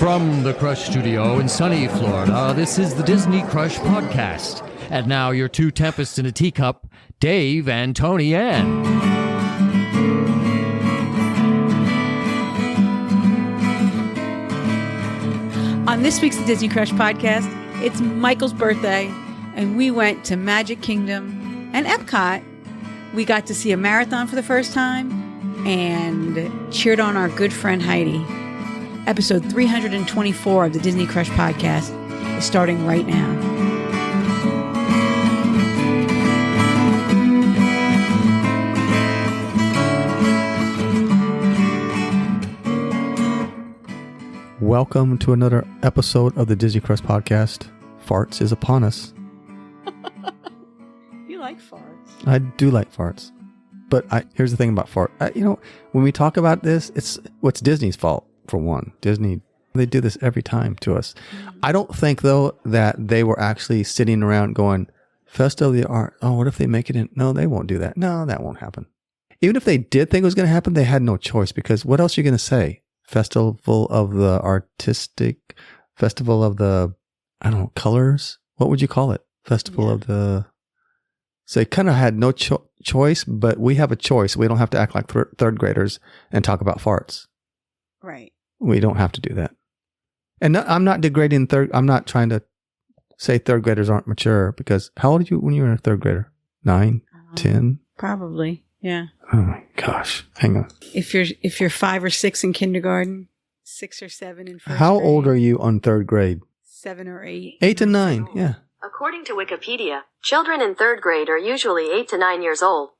From the Crush Studio in sunny Florida, this is the Disney Crush Podcast. And now your two tempests in a teacup, Dave and Toni-Ann. On this week's Disney Crush Podcast, it's Michael's birthday, and we went to Magic Kingdom and Epcot. We got to see a marathon for the first time and cheered on our good friend Heidi. Episode 324 of the Disney Crush Podcast is starting right now. Welcome to another episode of the Disney Crush Podcast. Farts is upon us. You like farts. I do like farts. But here's the thing about fart. When we talk about this, it's Disney's fault, for one. Disney, they do this every time to us. Mm-hmm. I don't think, though, that they were actually sitting around going, Festival of the Art, oh, what if they make it in? No, they won't do that. No, that won't happen. Even if they did think it was going to happen, they had no choice, because what else are you going to say? Festival of the Artistic, Festival of the, I don't know, Colors? What would you call it? Festival of the... So they kind of had no choice, but we have a choice. We don't have to act like third graders and talk about farts. Right. We don't have to do that. And I'm not degrading I'm not trying to say third graders aren't mature, because how old are you when you were a third grader? 9, 10? Probably, yeah. Oh my gosh. Hang on. If you're 5 or 6 in kindergarten, 6 or 7 in first How grade, old are you on third grade? 7 or 8. 8 to 9, yeah. According to Wikipedia, children in third grade are usually 8 to 9 years old.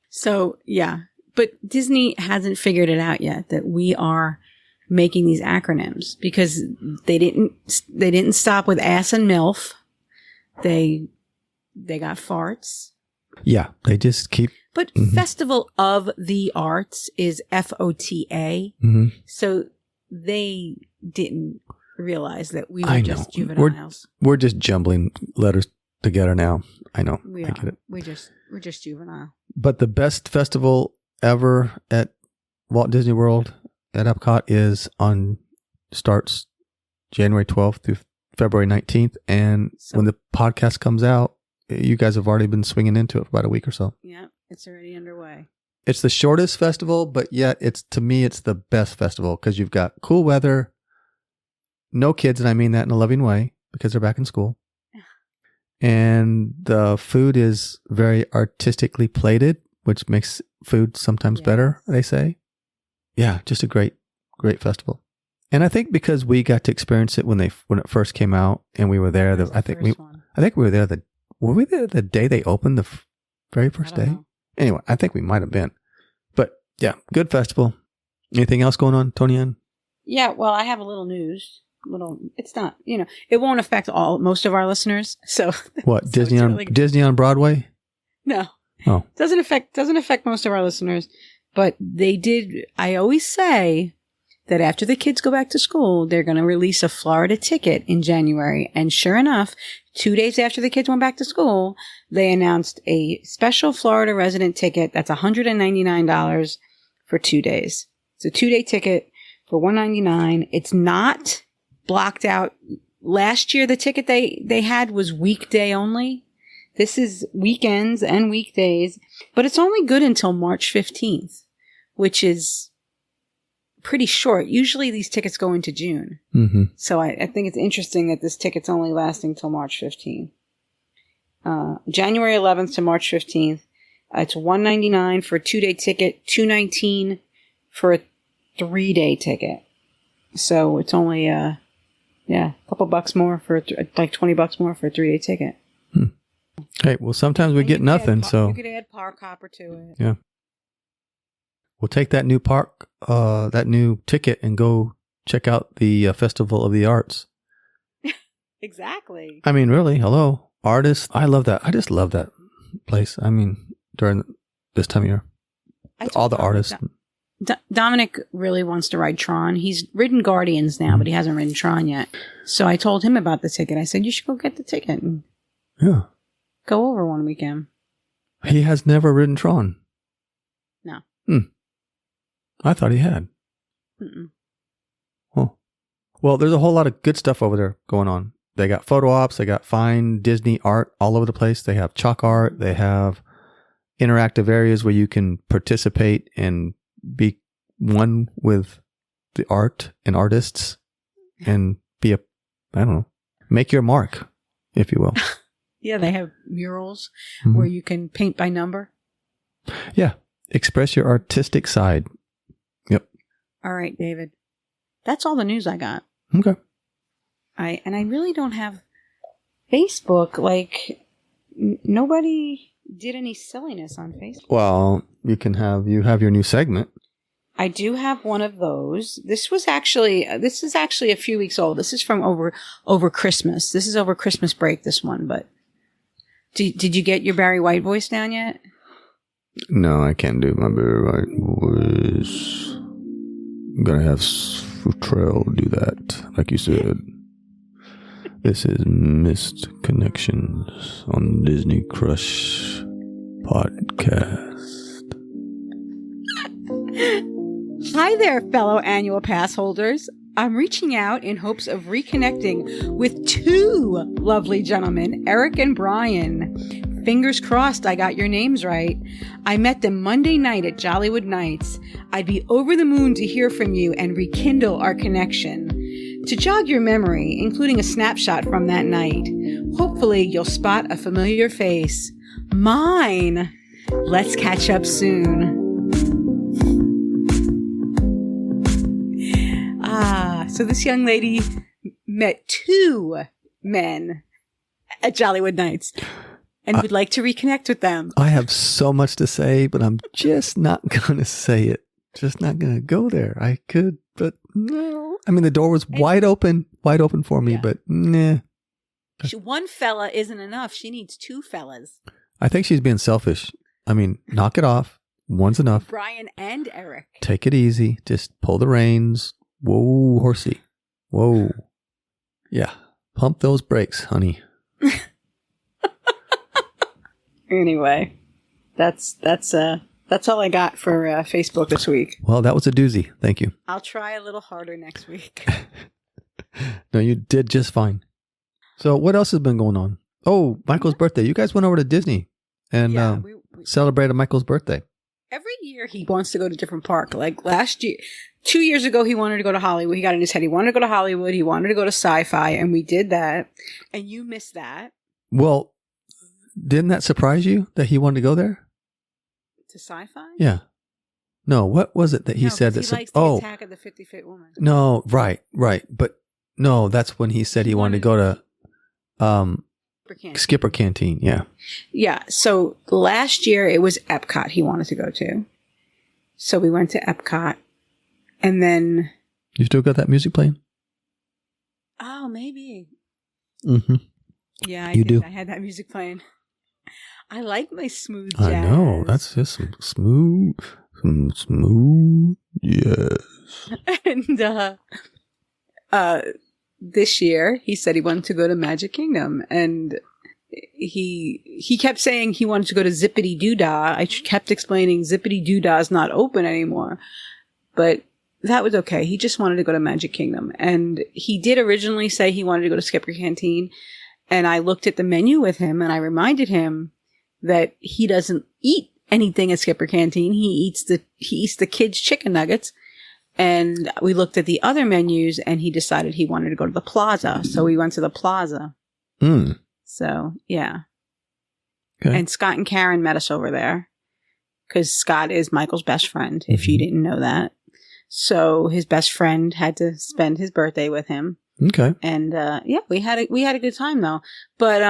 So, yeah. But Disney hasn't figured it out yet that we are making these acronyms, because they didn't stop with ass and MILF. They got farts. Yeah, they just keep... But Festival of the Arts is FOTA. Mm-hmm. So they didn't realize that we were just juveniles. We're just jumbling letters together now. I know. We I get it. We're just juvenile. But the best festival ever at Walt Disney World at Epcot starts January 12th through February 19th. And when the podcast comes out, you guys have already been swinging into it for about a week or so. Yeah, it's already underway. It's the shortest festival, but yet to me, it's the best festival, because you've got cool weather, no kids, and I mean that in a loving way, because they're back in school. And the food is very artistically plated, which makes food sometimes better, they say. Yeah, just a great, great festival. And I think because we got to experience it when it first came out, and we were there, I think we were there were we there the day they opened, the very first day? Know. Anyway, I think we might have been. But yeah, good festival. Anything else going on, Toni-Ann? Yeah, well, I have a little news. It's not, it won't affect most of our listeners. So what? So Disney on Broadway? No. Oh. Doesn't affect most of our listeners, but they did. I always say that after the kids go back to school, they're going to release a Florida ticket in January. And sure enough, 2 days after the kids went back to school, they announced a special Florida resident ticket that's $199 for 2 days. It's a 2-day ticket for $199. It's not blocked out. Last year, the ticket they had was weekday only. This is weekends and weekdays, but it's only good until March 15th, which is pretty short. Usually these tickets go into June. Mm-hmm. So I think it's interesting that this ticket's only lasting till March 15th. January 11th to March 15th. It's $199 for a 2-day ticket, $219 for a 3-day ticket. So it's only a couple bucks more for like $20 more for a 3-day ticket. Hey, well, sometimes we get nothing, so you could add park hopper to it. Yeah, we'll take that new that new ticket, and go check out the Festival of the Arts. Exactly. I mean, really, hello, artists. I love that. I just love that place. I mean, during this time of year, all the artists. Dominic really wants to ride Tron. He's ridden Guardians now, but he hasn't ridden Tron yet. So I told him about the ticket. I said, you should go get the ticket and go over one weekend. He has never ridden Tron. No. I thought he had. Mm-mm. Oh, Well, there's a whole lot of good stuff over there going on. They got photo ops. They got fine Disney art all over the place. They have chalk art. They have interactive areas where you can participate and be one with the art and artists and I don't know, make your mark, if you will. Yeah, they have murals Mhm. where you can paint by number. Yeah. Express your artistic side. Yep. All right, David. That's all the news I got. Okay. I really don't have Facebook. Like, nobody did any silliness on Facebook. Well, you have your new segment. I do have one of those. This is actually a few weeks old. This is from over Christmas. This is over Christmas break, this one, but did you get your Barry White voice down yet? No, I can't do my Barry White voice. I'm going to have Futrell do that, like you said. This is Missed Connections on Disney Crush Podcast. Hi there, fellow annual pass holders. I'm reaching out in hopes of reconnecting with two lovely gentlemen, Eric and Brian. Fingers crossed I got your names right. I met them Monday night at Jollywood Nights. I'd be over the moon to hear from you and rekindle our connection. To jog your memory, including a snapshot from that night, hopefully you'll spot a familiar face. Mine! Let's catch up soon. So this young lady met two men at Jollywood Nights and would like to reconnect with them. I have so much to say, but I'm just not going to say it. Just not going to go there. I could, but no. I mean, the door was wide open for me, but nah. One fella isn't enough. She needs two fellas. I think she's being selfish. I mean, knock it off. One's enough. Brian and Eric. Take it easy. Just pull the reins. Whoa, horsey. Whoa. Yeah. Pump those brakes, honey. Anyway, that's all I got for Facebook this week. Well, that was a doozy. Thank you. I'll try a little harder next week. No, you did just fine. So what else has been going on? Oh, Michael's birthday. You guys went over to Disney and we celebrated Michael's birthday. every year he wants to go to a different park. Like last year, 2 years ago, he wanted to go to Hollywood. He got in his head. He wanted to go to Hollywood. He wanted to go to Sci-Fi, and we did that. And you missed that. Well, didn't that surprise you that he wanted to go there? To Sci-Fi? Yeah. No, what was it that he said? He that likes the Attack of the 50-Foot Woman. No, right. But no, that's when he said he wanted to go to Skipper Canteen. Yeah. Yeah. So last year it was Epcot he wanted to go to. So we went to Epcot, and then You still got that music playing? maybe. Mm-hmm. Yeah, You do. I had that music playing. I like my smooth jazz. I know. That's just some smooth. Yes. And this year he said he wanted to go to Magic Kingdom, and he kept saying he wanted to go to Zippity Doo-Dah. I kept explaining Zippity Doo-Dah is not open anymore, but that was okay. He just wanted to go to Magic Kingdom, and he did originally say he wanted to go to Skipper Canteen. And I looked at the menu with him, and I reminded him that he doesn't eat anything at Skipper Canteen. He eats the kids' chicken nuggets. And we looked at the other menus, and he decided he wanted to go to the Plaza. So we went to the Plaza. Mm. So, yeah. Okay. And Scott and Karen met us over there, because Scott is Michael's best friend, if you didn't know that. So his best friend had to spend his birthday with him. Okay. And yeah, we had a good time though. But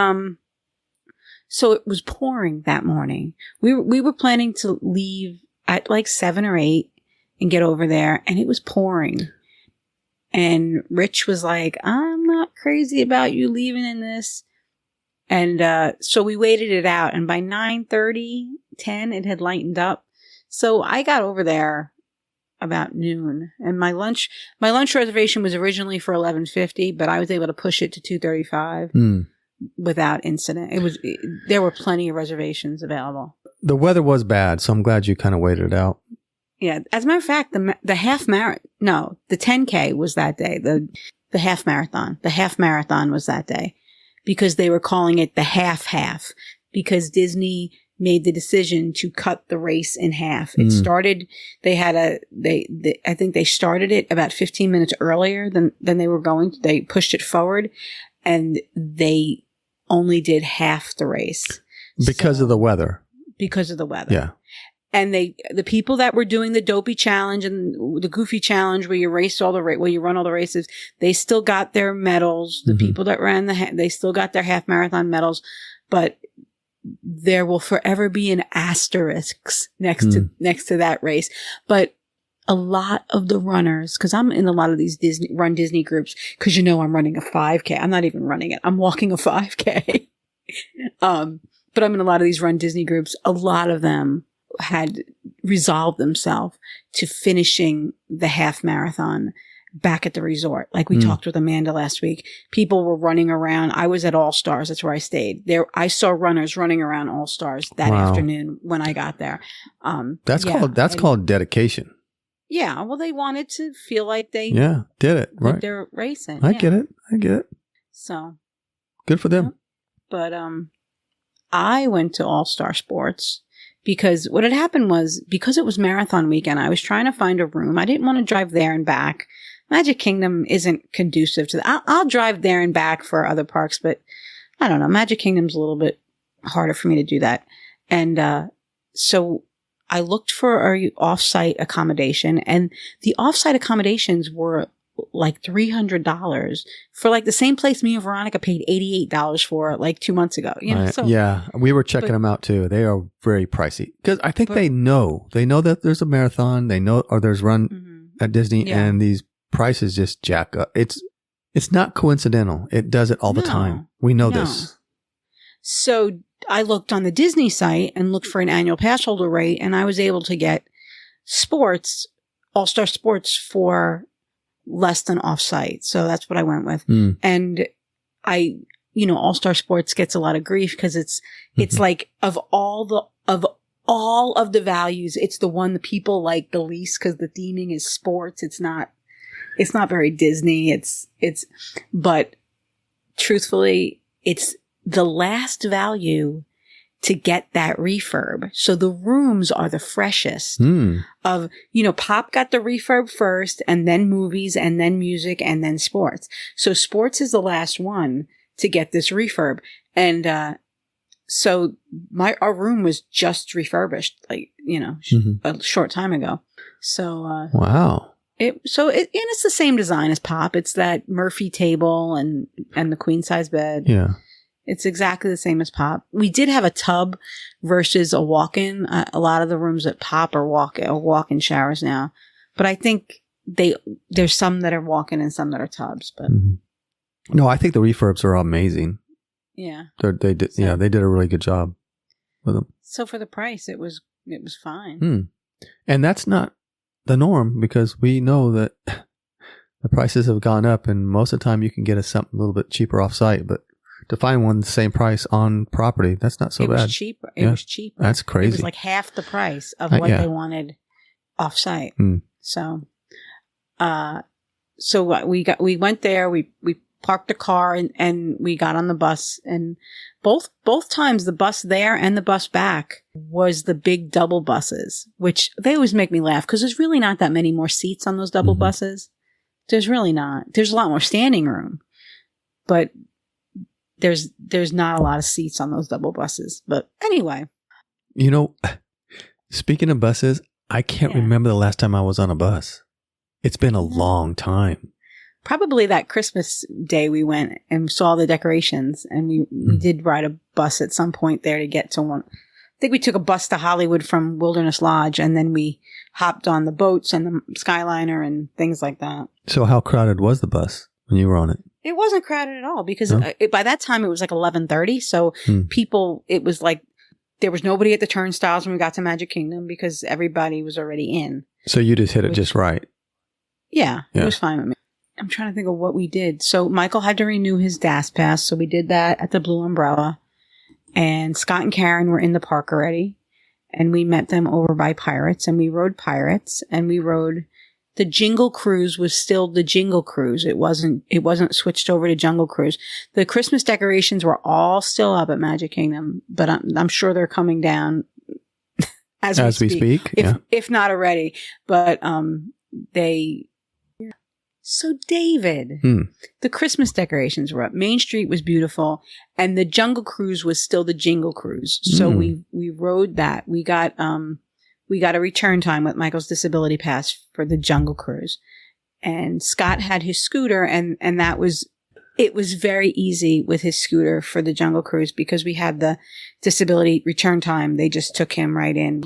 so it was pouring that morning. We were planning to leave at like 7 or 8 and get over there, and it was pouring. And Rich was like, "I'm not crazy about you leaving in this." And so we waited it out, and by 9:30, 10, it had lightened up. So I got over there about noon, and my lunch reservation was originally for 11:50, but I was able to push it to 2:35 without incident. There were plenty of reservations available. The weather was bad, so I'm glad you kind of waited it out. Yeah. As a matter of fact, the half marathon, no, the 10K was that day. The half marathon. The half marathon was that day because they were calling it the half because Disney made the decision to cut the race in half. It started, I think they started it about 15 minutes earlier than they were going to. They pushed it forward and they only did half the race. Because of the weather. Because of the weather. Yeah. And the people that were doing the dopey challenge and the goofy challenge where you you run all the races, they still got their medals. The people that ran they still got their half marathon medals, but there will forever be an asterisk next to that race. But a lot of the runners, because I'm in a lot of these Disney groups, because I'm running a 5K. I'm not even running it. I'm walking a 5K. But I'm in a lot of these Run Disney groups. A lot of them had resolved themselves to finishing the half marathon back at the resort. Like we talked with Amanda last week. People were running around. I was at All Stars. That's where I stayed. I saw runners running around All Stars that afternoon when I got there. That's called dedication. Yeah. Well, they wanted to feel like they did it. Right. They're racing. I get it. So good for them. But I went to All Star Sports because what had happened was, because it was marathon weekend, I was trying to find a room. I didn't want to drive there and back. Magic Kingdom isn't conducive to that. I'll drive there and back for other parks, but I don't know. Magic Kingdom's a little bit harder for me to do that. And so I looked for a off-site accommodation, and the off-site accommodations were like $300 for like the same place me and Veronica paid $88 for like 2 months ago. Right. So, yeah, we were checking them out too. They are very pricey because I think they know that there's a marathon. They know, or there's run at Disney, and these prices just jack up. It's not coincidental. It does it all the time. We know this. So I looked on the Disney site and looked for an annual pass holder rate, and I was able to get All-Star Sports for less than off-site. So that's what I went with. And All-Star Sports gets a lot of grief because it's like of all of the values, it's the one that people like the least because the theming is sports. It's not very Disney. But truthfully, it's the last value to get that refurb. So the rooms are the freshest of, Pop got the refurb first, and then movies, and then music, and then sports. So sports is the last one to get this refurb. And, so our room was just refurbished, like, a short time ago. So, wow. It's the same design as Pop. It's that Murphy table and the queen size bed. Yeah. It's exactly the same as Pop. We did have a tub versus a walk-in. A lot of the rooms at Pop are walk-in showers now. But I think there's some that are walk-in and some that are tubs. But no, I think the refurbs are amazing. Yeah. They did a really good job with them. So for the price, it was fine. And that's not the norm because we know that the prices have gone up, and most of the time you can get something a little bit cheaper off-site, but to find one the same price on property, that's not so bad. It was cheaper. That's crazy. It was like half the price of what they wanted off-site. So, we went there. We parked the car and we got on the bus. And both times, the bus there and the bus back was the big double buses, which they always make me laugh because there's really not that many more seats on those double buses. There's really not. There's a lot more standing room, but there's not a lot of seats on those double buses. But anyway. Speaking of buses, I can't remember the last time I was on a bus. It's been a long time. Probably that Christmas day we went and saw the decorations, and we did ride a bus at some point there to get to one. I think we took a bus to Hollywood from Wilderness Lodge, and then we hopped on the boats and the Skyliner and things like that. So how crowded was the bus when you were on it? It wasn't crowded at all because by that time it was like 11:30. So it was like there was nobody at the turnstiles when we got to Magic Kingdom because everybody was already in. So you just hit it just right. Yeah, it was fine with me. I'm trying to think of what we did. So Michael had to renew his DAS pass. So we did that at the Blue Umbrella. And Scott and Karen were in the park already. and we met them over by Pirates, and we rode Pirates, and we rode the Jingle Cruise was still the Jingle Cruise. It wasn't switched over to Jungle Cruise. The Christmas decorations were all still up at Magic Kingdom, but I'm sure they're coming down as we speak. If not already. But So David, the Christmas decorations were up. Main Street was beautiful, and the Jungle Cruise was still the Jingle Cruise. So we rode that. We got a return time with Michael's disability pass for the Jungle Cruise, and Scott had his scooter, and it was very easy with his scooter for the Jungle Cruise because we had the disability return time. They just took him right in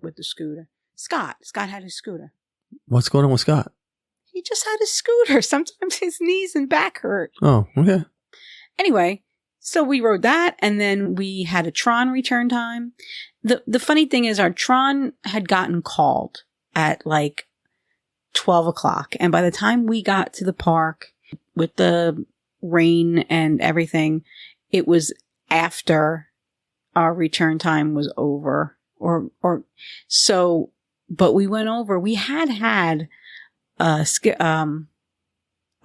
with the scooter. Scott had his scooter. What's going on with Scott? He just had a scooter. Sometimes his knees and back hurt. Oh, okay. Anyway, so we rode that, and then we had a Tron return time. The funny thing is our Tron had gotten called at like 12 o'clock. And by the time we got to the park with the rain and everything, it was after our return time was over. But we went over. We had a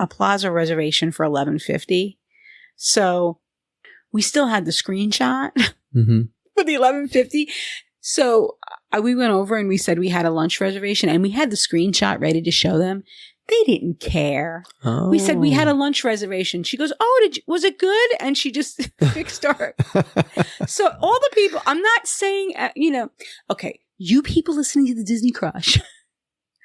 plaza reservation for 11:50. So we still had the screenshot for the 11:50. So we went over and we said we had a lunch reservation, and we had the screenshot ready to show them. They didn't care. Oh. We said we had a lunch reservation. She goes, "Oh, was it good?" And she just fixed our. So all the people, I'm not saying, okay, you people listening to the Disney Crush.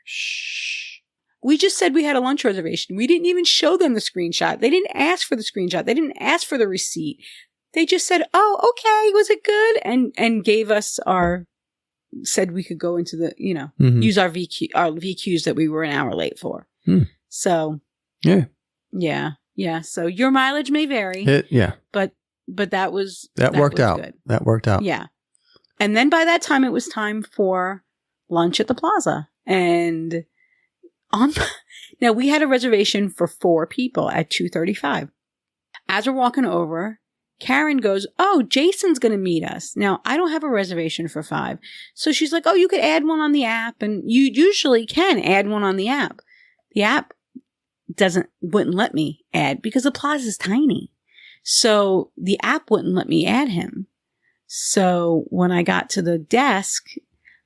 Shh. We just said we had a lunch reservation. We didn't even show them the screenshot. They didn't ask for the screenshot. They didn't ask for the receipt. They just said, "Oh, okay, was it good?" And gave us said we could go into the, use our VQs that we were an hour late for. So, yeah. So your mileage may vary. But that worked out. Good. That worked out. Yeah. And then by that time, it was time for lunch at the plaza. And now we had a reservation for 4 people at 2:35. As we're walking over, Karen goes, "Oh, Jason's going to meet us." Now, I don't have a reservation for 5. So she's like, "Oh, you could add one on the app." And you usually can add one on the app. The app wouldn't let me add because the plaza is tiny. So the app wouldn't let me add him. So when I got to the desk,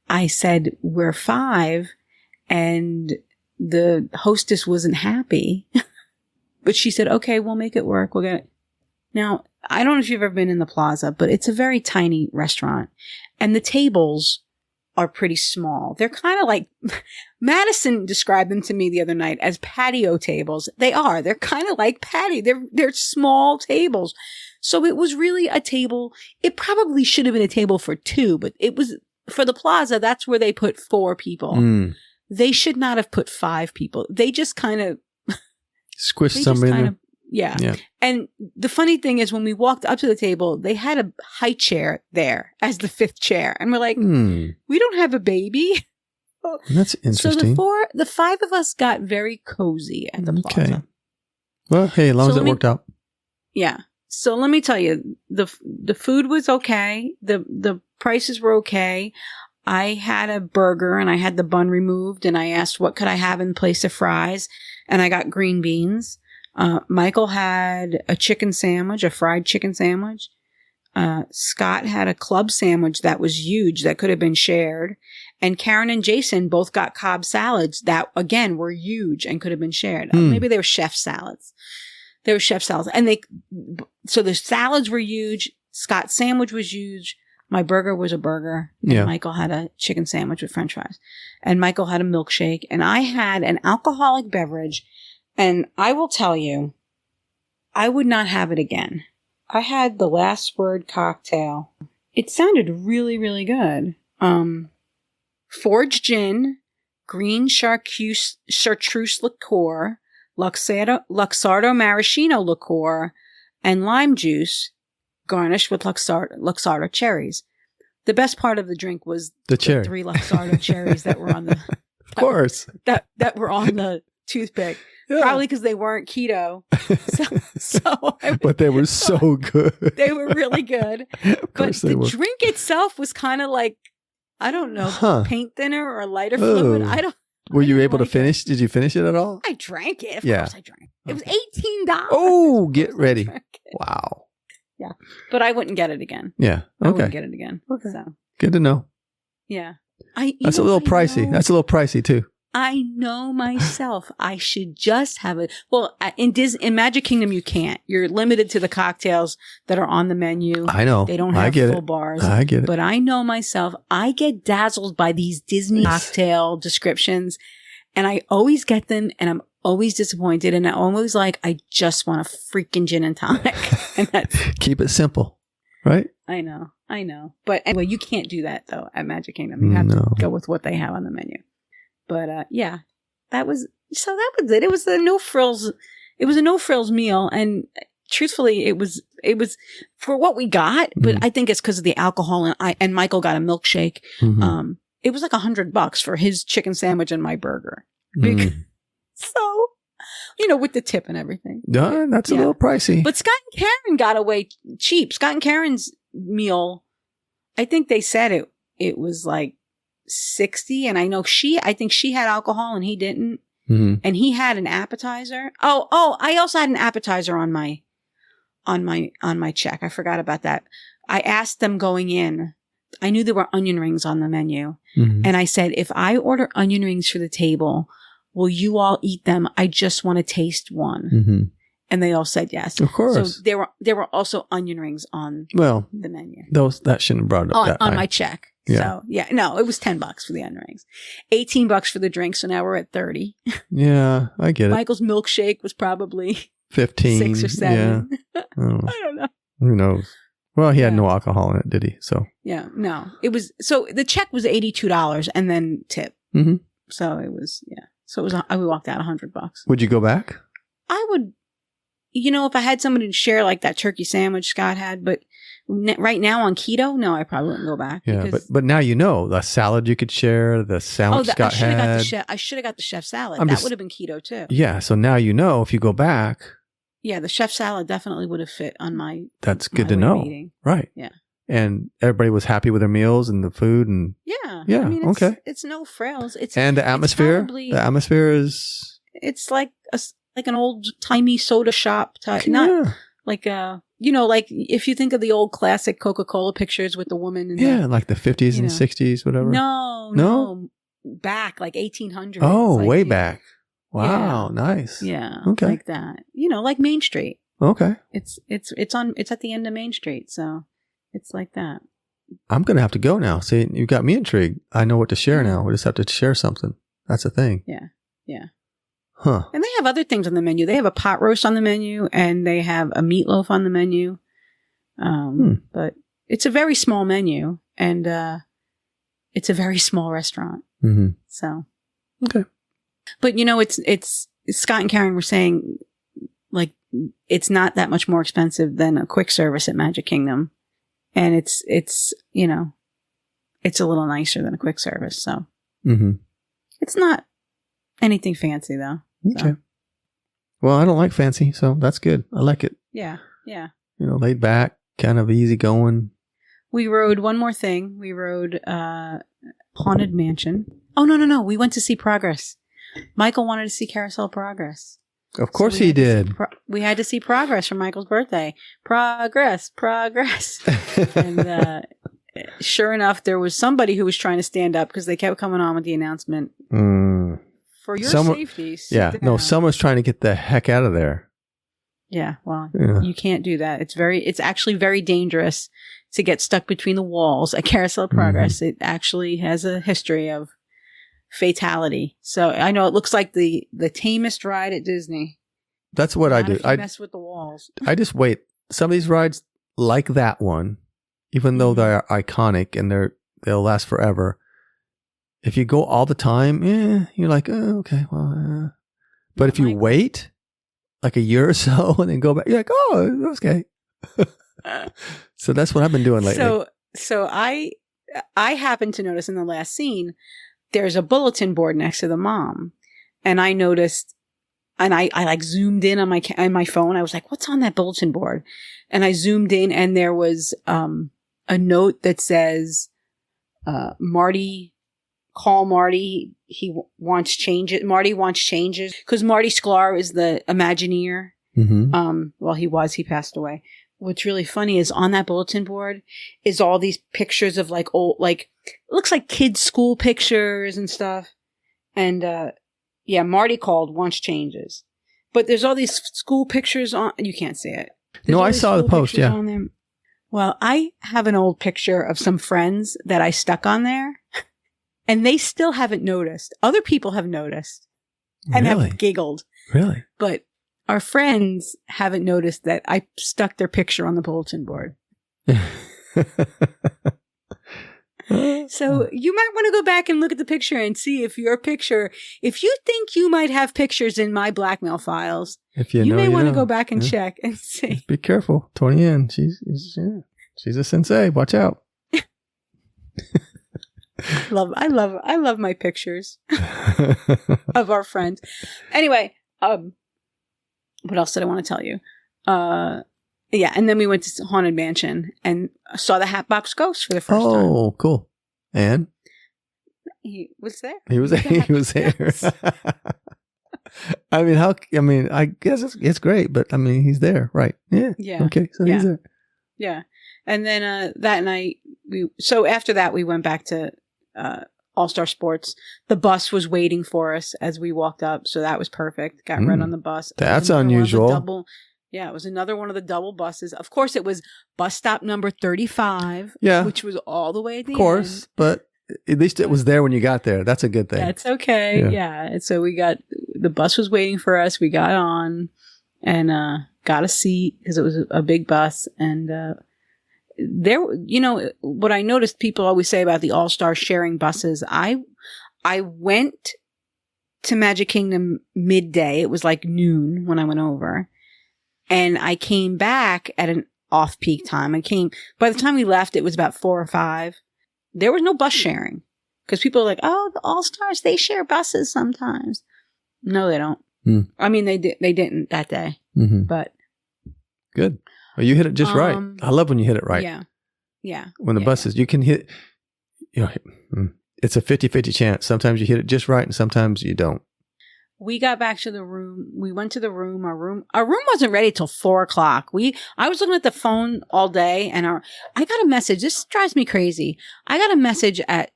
I said, "We're 5. And the hostess wasn't happy, but she said, "Okay, we'll make it work. We'll get it." Now, I don't know if you've ever been in the plaza, but it's a very tiny restaurant, and the tables are pretty small. They're kind of like, Madison described them to me the other night as patio tables. They are. They're kind of like patio. They're small tables. So it was really a table. It probably should have been a table for 2, but it was for the plaza. That's where they put 4 people. They should not have put 5 people. They just kind of squished somebody in there. Yeah. And the funny thing is, when we walked up to the table, they had a high chair there as the 5th chair. And we're like, we don't have a baby. That's interesting. So the 5 of us got very cozy at the plaza. Okay. Well, hey, as long as it worked out. Yeah. So let me tell you, the food was okay. The prices were okay. I had a burger and I had the bun removed, and I asked what could I have in place of fries, and I got green beans. Michael had a chicken sandwich, a fried chicken sandwich. Scott had a club sandwich that was huge that could have been shared. And Karen and Jason both got Cobb salads that, again, were huge and could have been shared. Maybe they were chef salads. And so the salads were huge. Scott's sandwich was huge. My burger was a burger. And Michael had a chicken sandwich with french fries. And Michael had a milkshake. And I had an alcoholic beverage. And I will tell you, I would not have it again. I had the Last Word cocktail. It sounded really, really good. Forge gin, green chartreuse liqueur, Luxardo maraschino liqueur, and lime juice, garnished with Luxardo cherries. The best part of the drink was the 3 Luxardo cherries that were on the of course that were on the toothpick. Yeah. Probably because they weren't keto. But they were so good. They were really good. Of course but the drink itself was kind of like I don't know, Huh. paint thinner or lighter fluid. Oh. I don't. Were you didn't able to like it. finish? Did you finish it at all? I drank it. Of Yeah. course I drank. It was Okay. $18. Oh, Of get course I ready. drank it. Wow. But I wouldn't get it again. Yeah. I wouldn't Okay. get it again. Okay. So Good to know. yeah, That's a little pricey. That's a little pricey too. I know myself. I should just have it. Well, in Magic Kingdom, you can't. You're limited to the cocktails that are on the menu. I know. They don't I have get full it. bars. I get it. But I know myself. I get dazzled by these Disney cocktail descriptions, and I always get them, and I'm always disappointed, and I'm always like, I just want a freaking gin and tonic. And that's, Keep it simple, right? I know. But anyway, you can't do that though at Magic Kingdom. You have No. to go with what they have on the menu. But yeah, that was it. It was a no frills. It was a no frills meal, and truthfully, it was for what we got. But I think it's because of the alcohol, and Michael got a milkshake. Mhm. It was like $100 for his chicken sandwich and my burger. Mm. So, with the tip and everything. Yeah, that's a Yeah. little pricey. But Scott and Karen got away cheap. Scott and Karen's meal, I think they said it was like $60, and I think she had alcohol and he didn't, Mhm. and he had an appetizer. Oh, I also had an appetizer on my check. I forgot about that. I asked them going in. I knew there were onion rings on the menu, Mhm. and I said, if I order onion rings for the table, will you all eat them? I just want to taste one. Mhm. And they all said yes. Of course. So there were also onion rings on Well, the menu. that shouldn't have brought it up that On high. my check. Yeah. So yeah, no, it was $10 for the onion rings, $18 for the drink. So now we're at 30. Yeah, I get it. Michael's milkshake was probably 15. 6 or 7. Yeah. Oh, I don't know. who knows? Well, he had Yeah. no alcohol in it, did he? So. Yeah, no, it was, so the check was $82 and then tip. Mhm. So it was, yeah. So it was, we walked out $100. Would you go back? I would, if I had somebody to share like that turkey sandwich Scott had, but right now on keto, no, I probably wouldn't go back. Yeah, because- but now the salad you could share, the sandwich I Scott should have got the had. chef. I should have got the chef salad. I'm That just- would have been keto too. Yeah, so now if you go back, Yeah, the chef salad definitely would have fit on my. that's good my to way know. of eating. Right. Yeah. And everybody was happy with their meals and the food and Yeah. Yeah, I mean, okay. It's no frills. It's the atmosphere. probably- The atmosphere is it's like an old timey soda shop type, not yeah, like like if you think of the old classic Coca-Cola pictures with the woman. And like the 50s and 60s, whatever. no, back like 1800s. Oh, like, way back. Wow, nice. Yeah. Okay. Like that. Like Main Street. Okay. It's at the end of Main Street, so it's like that. I'm going to have to go now. See, you got me intrigued. I know what to share now. We just have to share something. That's the thing. Yeah. Yeah. Huh. And they have other things on the menu. They have a pot roast on the menu, and they have a meatloaf on the menu. But it's a very small menu, and it's a very small restaurant. Mm-hmm. So Okay. but it's Scott and Karen were saying, like, it's not that much more expensive than a quick service at Magic Kingdom, and it's it's a little nicer than a quick service. So Mm-hmm. it's not anything fancy though. Okay. So, Well, I don't like fancy, so that's good. I like it. yeah. Laid back, kind of easy going. We rode one more thing. We rode Haunted Mansion. Oh, no. We went to see Progress. Michael wanted to see Carousel Progress. Of course So we he had to see did. we had to see Progress for Michael's birthday. Progress. And sure enough, there was somebody who was trying to stand up because they kept coming on with the announcement. For your safety. sit Yeah. No, down. someone's trying to get the heck out of there. Yeah, well, Yeah. you can't do that. It's actually very dangerous to get stuck between the walls at Carousel Progress. It actually has a history of fatality. So I know it looks like the tamest ride at Disney. That's what I Not do. if you mess with the walls. I just wait. Some of these rides, like that one, even though they're iconic and they'll last forever. If you go all the time, you're like, oh, okay, well. But if you wait like a year or so and then go back, you're like, oh, okay. So that's what I've been doing lately. So I happened to notice in the last scene, there's a bulletin board next to the mom, and I noticed, and I like zoomed in on my phone. I was like, what's on that bulletin board? And I zoomed in, and there was a note that says, Marty, call Marty. He wants changes. Marty wants changes because Marty Sklar is the Imagineer. Well, he passed away. What's really funny is on that bulletin board is all these pictures of like old, like, it looks like kids' school pictures and stuff. And, yeah, Marty called, wants changes. But there's all these school pictures on, you can't see it. There's No, all I these saw the school post, pictures yeah. on there. Well, I have an old picture of some friends that I stuck on there, and they still haven't noticed. Other people have noticed and Really? have giggled. Really? But our friends haven't noticed that I stuck their picture on the bulletin board. So you might want to go back and look at the picture and see if your picture, if you think you might have pictures in my blackmail files, If you know, may want to know. go back and Yeah. check and see. Be careful. Toni-Ann, she's a sensei. Watch out. I love my pictures of our friends. Anyway, what else did I want to tell you? Yeah, and then we went to Haunted Mansion and saw the Hatbox Ghost for the first time. Oh, cool. And He was there. he was there. I mean, I guess it's great, but I mean, he's there, right? Yeah. Yeah. Okay, so Yeah. he's there. Yeah. And then that night, so after that, we went back to All-Star Sports. The bus was waiting for us as we walked up, so that was perfect. Got right on the bus. It was That's another one of the unusual. it was another one of the double buses. Of course, it was bus stop number 35, Yeah. which was all the way at the Of course, end. but at least it was there when you got there. That's a good thing. That's okay. Yeah. Yeah. And so the bus was waiting for us. We got on and got a seat because it was a big bus. And there, what I noticed people always say about the All-Star sharing buses, I went to Magic Kingdom midday. It was like noon when I went over. And I came back at an off-peak time. By the time we left, it was about 4 or 5. There was no bus sharing because people are like, oh, the All-Stars, they share buses sometimes. No, they don't. I mean, they didn't that day, but. Good. Well, you hit it just right. I love when you hit it right. Yeah. Yeah. When the buses, you can hit, it's a 50-50 chance. Sometimes you hit it just right and sometimes you don't. We got back to the room. We went to the room. Our room wasn't ready till 4 o'clock. I was looking at the phone all day and I got a message. This drives me crazy. I got a message at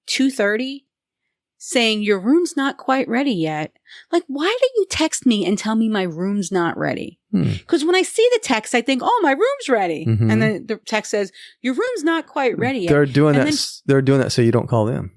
2:30 saying your room's not quite ready yet. Like, why do you text me and tell me my room's not ready? Because when I see the text, I think, oh, my room's ready. And then the text says, your room's not quite ready yet. They're doing that so you don't call them.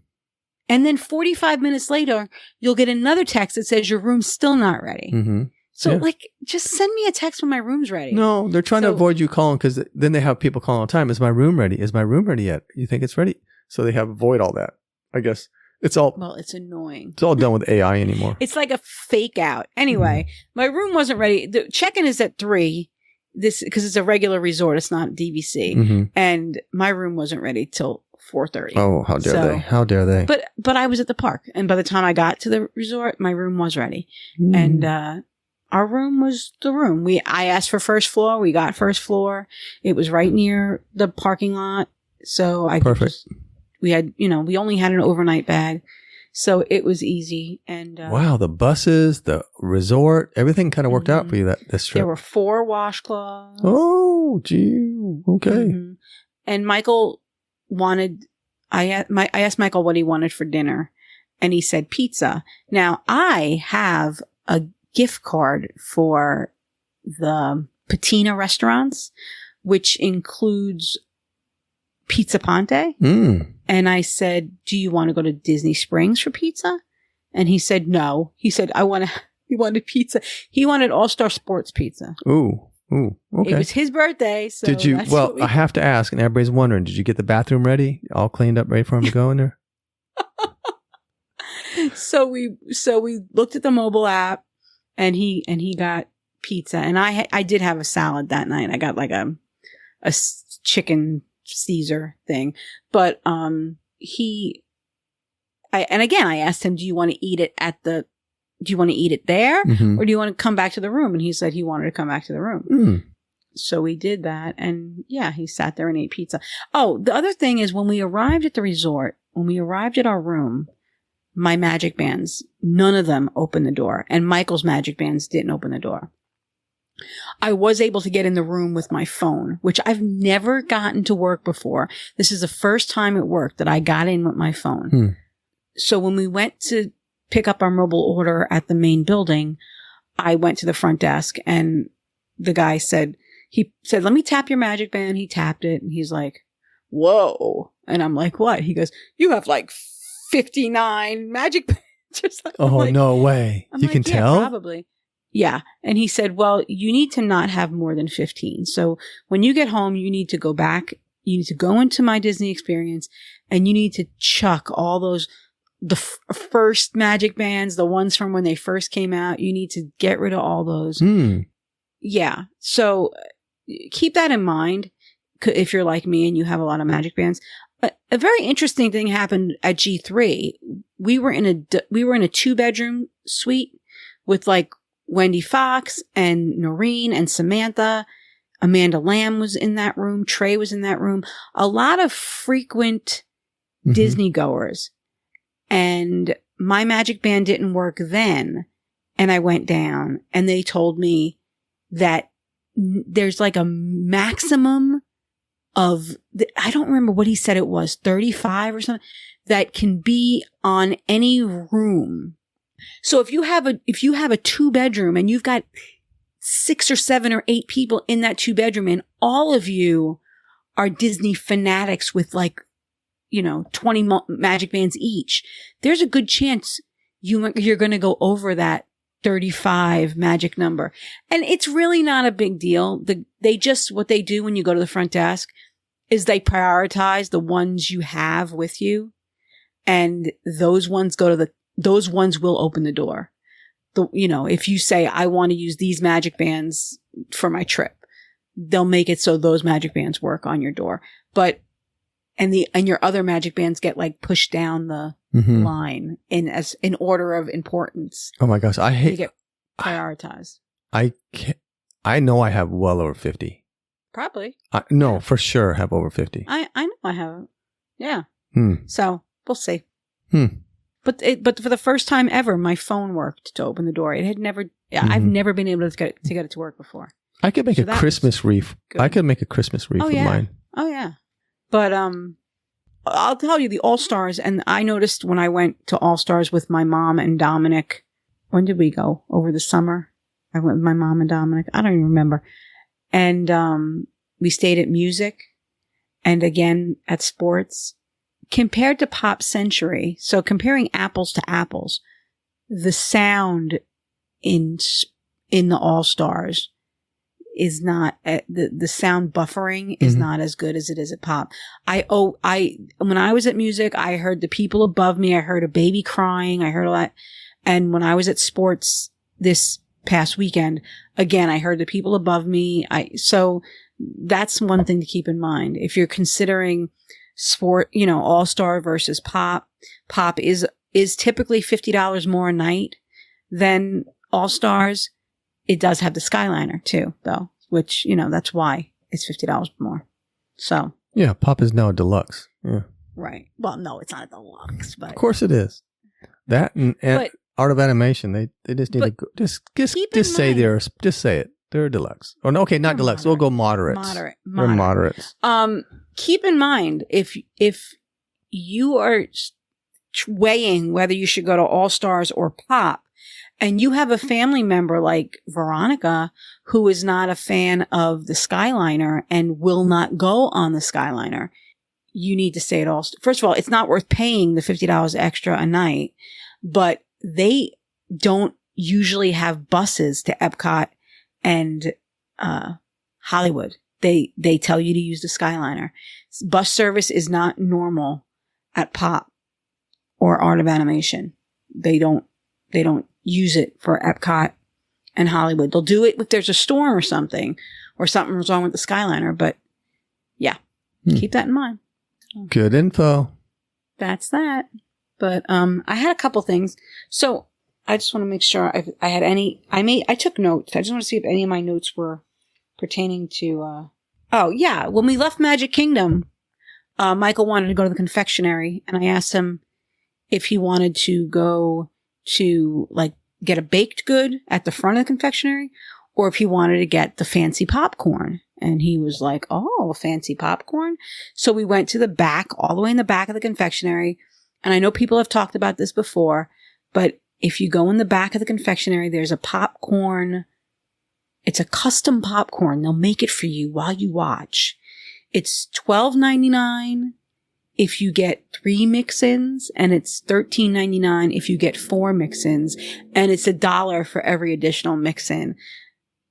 And then 45 minutes later, you'll get another text that says your room's still not ready. So, just send me a text when my room's ready. No, they're trying to avoid you calling because then they have people calling all the time. Is my room ready? Is my room ready yet? You think it's ready? So they avoid all that. I guess it's all. Well, it's annoying. It's all done with AI anymore. It's like a fake out. Anyway, my room wasn't ready. The check-in is at 3. Because it's a regular resort. It's not DVC. And my room wasn't ready till 4:30. Oh, how dare they? How dare they? But I was at the park, and by the time I got to the resort, my room was ready, and our room was the room. I asked for first floor. We got first floor. It was right near the parking lot, so Perfect. We had, we only had an overnight bag, so it was easy. And wow, the buses, the resort, everything kind of worked out for you this trip. There were 4 washcloths. Oh, gee, okay. And Michael wanted. I asked Michael what he wanted for dinner, and he said pizza. Now I have a gift card for the Patina restaurants, which includes Pizza Ponte. And I said, do you want to go to Disney Springs for pizza? And he said, no. He said, he wanted pizza. He wanted All-Star Sports pizza. Ooh, okay. It was his birthday. So did you, that's well, I have to ask, and everybody's wondering, did you get the bathroom ready? All cleaned up, ready for him to go in there? So we looked at the mobile app and he got pizza. And I did have a salad that night. I got like a chicken Caesar thing, but and again I asked him, do you want to eat it there, or do you want to come back to the room? And he said he wanted to come back to the room. So we did that. And yeah, he sat there and ate pizza. Oh, the other thing is when we arrived at the resort, when we arrived at our room, my magic bands, none of them opened the door. And Michael's magic bands didn't open the door. I was able to get in the room with my phone, which I've never gotten to work before. This is the first time at work that I got in with my phone. So when we went to pick up our mobile order at the main building, I went to the front desk and the guy said, let me tap your magic band. He tapped it and he's like, whoa. And I'm like, what? He goes, you have like 59 magic bands. No way. You can tell? Probably. Yeah. And he said, well, you need to not have more than 15. So when you get home, you need to go back. You need to go into My Disney Experience and you need to chuck all those, the first magic bands, the ones from when they first came out. You need to get rid of all those. Yeah. So keep that in mind if you're like me and you have a lot of magic bands. A very interesting thing happened at G3. We were in a 2-bedroom suite with like Wendy Fox and Noreen and Samantha. Amanda Lamb was in that room. Trey was in that room. A lot of frequent Disney goers. And my magic band didn't work then. And I went down and they told me that there's like a maximum of, I don't remember what he said it was, 35 or something, that can be on any room. So if you have a 2-bedroom and you've got 6 or 7 or 8 people in that 2-bedroom and all of you are Disney fanatics with 20 magic bands each, there's a good chance you're going to go over that 35 magic number. And it's really not a big deal. What they do when you go to the front desk is they prioritize the ones you have with you. And those ones will open the door. If you say, I want to use these magic bands for my trip, they'll make it so those magic bands work on your door. But, and your other magic bands get like pushed down the line in order of importance. Oh my gosh. They get prioritized. I know I have well over 50. Probably. For sure have over 50. I know I have. Yeah. So we'll see. But for the first time ever, my phone worked to open the door. It had never. I've never been able to get it to work before. I could make a Christmas wreath. I could make a Christmas wreath with mine. Oh yeah. But I'll tell you the All Stars, and I noticed when I went to All Stars with my mom and Dominic. When did we go? Over the summer. I went with my mom and Dominic. I don't even remember. And we stayed at music, and again at sports. Compared to Pop Century, so comparing apples to apples, the sound in the All Stars is not the sound buffering is not as good as it is at Pop. When I was at music, I heard the people above me. I heard a baby crying. I heard a lot. And when I was at sports this past weekend, again, I heard the people above me. So that's one thing to keep in mind if you're considering sport, All-Star versus Pop. Pop is typically $50 more a night than All-Stars. It does have the Skyliner too, though, which, that's why it's $50 more. So. Yeah, Pop is now a deluxe. Yeah. Right. Well, no, it's not a deluxe, but. Of course it is. That and Art of Animation, they just need to go, just say just say it. They're deluxe. Or no, okay, not deluxe. We'll go moderates. Moderate. They're moderates. Keep in mind, if you are weighing whether you should go to All Stars or Pop, and you have a family member like Veronica who is not a fan of the Skyliner and will not go on the Skyliner, you need to stay at All Stars. First of all, it's not worth paying the $50 extra a night, but they don't usually have buses to Epcot and Hollywood. They tell you to use the Skyliner. Bus service is not normal at Pop or Art of Animation. They don't use it for Epcot and Hollywood. They'll do it if there's a storm or something's wrong with the Skyliner. But yeah, keep that in mind. Good info. That's that. But I had a couple things. So I just want to make sure I had any. I took notes. I just want to see if any of my notes were pertaining to, oh yeah, when we left Magic Kingdom, Michael wanted to go to the confectionery, and I asked him if he wanted to go to like get a baked good at the front of the confectionery, or if he wanted to get the fancy popcorn. And he was like, oh, fancy popcorn. So we went to the back, all the way in the back of the confectionery. And I know people have talked about this before, but if you go in the back of the confectionery, there's a popcorn. It's a custom popcorn. They'll make it for you while you watch. It's $12.99 if you get 3 mix-ins, and it's $13.99 if you get 4 mix-ins, and it's $1 for every additional mix-in.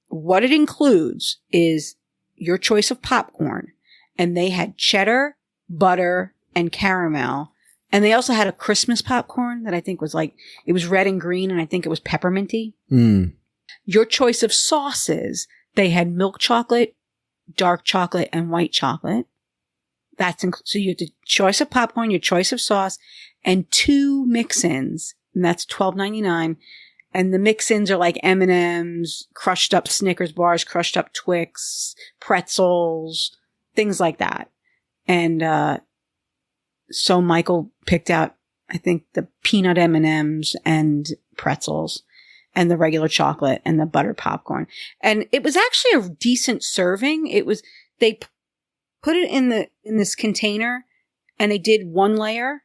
What it includes is your choice of popcorn, and they had cheddar, butter, and caramel. And they also had a Christmas popcorn that I think was like, it was red and green, and I think it was pepperminty. Mm. Your choice of sauces, they had milk chocolate, dark chocolate, and white chocolate. So you have the choice of popcorn, your choice of sauce, and 2 mix-ins, and that's $12.99. And the mix-ins are like M&Ms, crushed up Snickers bars, crushed up Twix, pretzels, things like that. And so Michael picked out, I think, the peanut M&Ms and pretzels, and the regular chocolate and the butter popcorn. And it was actually a decent serving. They put it in this container, and they did 1 layer,